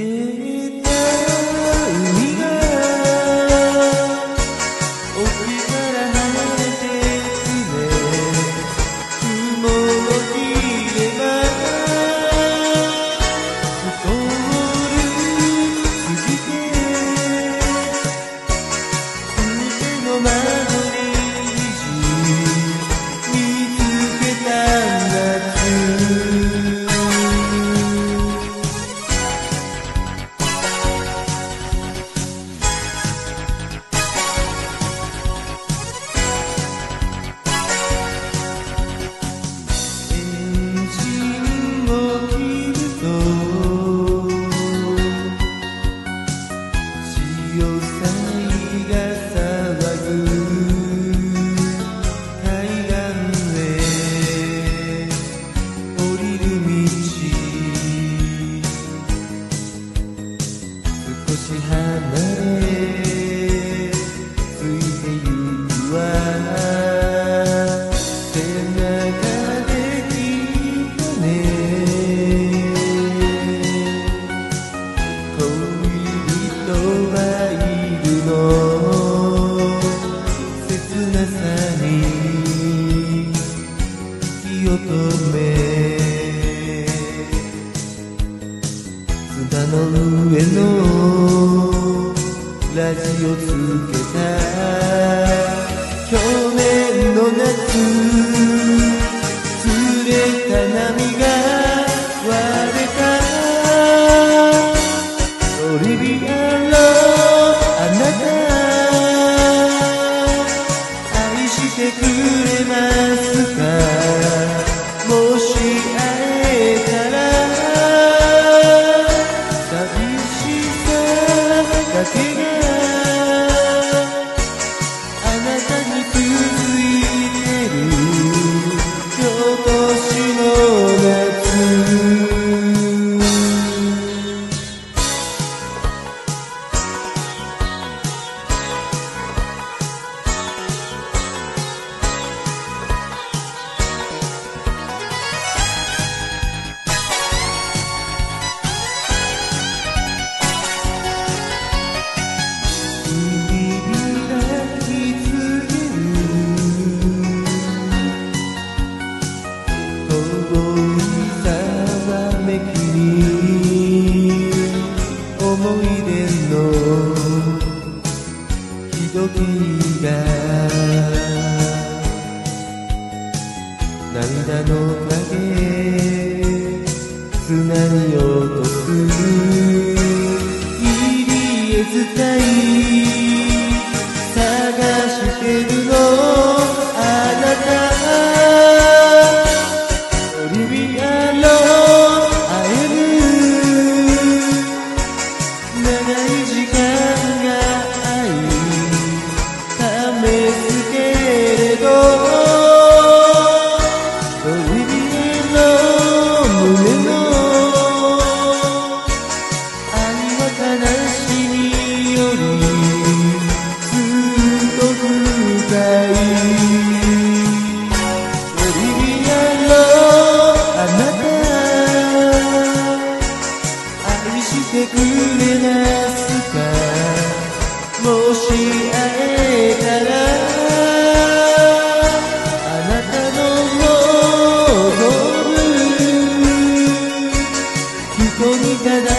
けた海が沖から離れてくれ、雲を切ればストール過ぎて手の窓に見つけた夏。少し離れついてゆくわ、背中で聞いたね、恋人はいるの、切なさに息を止め、砂の上のラジオつけた去年の夏、釣れた波が割れたトリビアのあなた、愛してくれますか、もし会えたらだけがあなたに続いてる今年の夏。思い出のひときが涙の影砂に落とす入り江伝い探してるのあなた、トリビアの会える長い時間が愛試すけれど、トリビアの胸の愛は悲しみよりずっと深い、トリビアのあなた、愛してくれますか、もし会えたらあなたの望む人にただ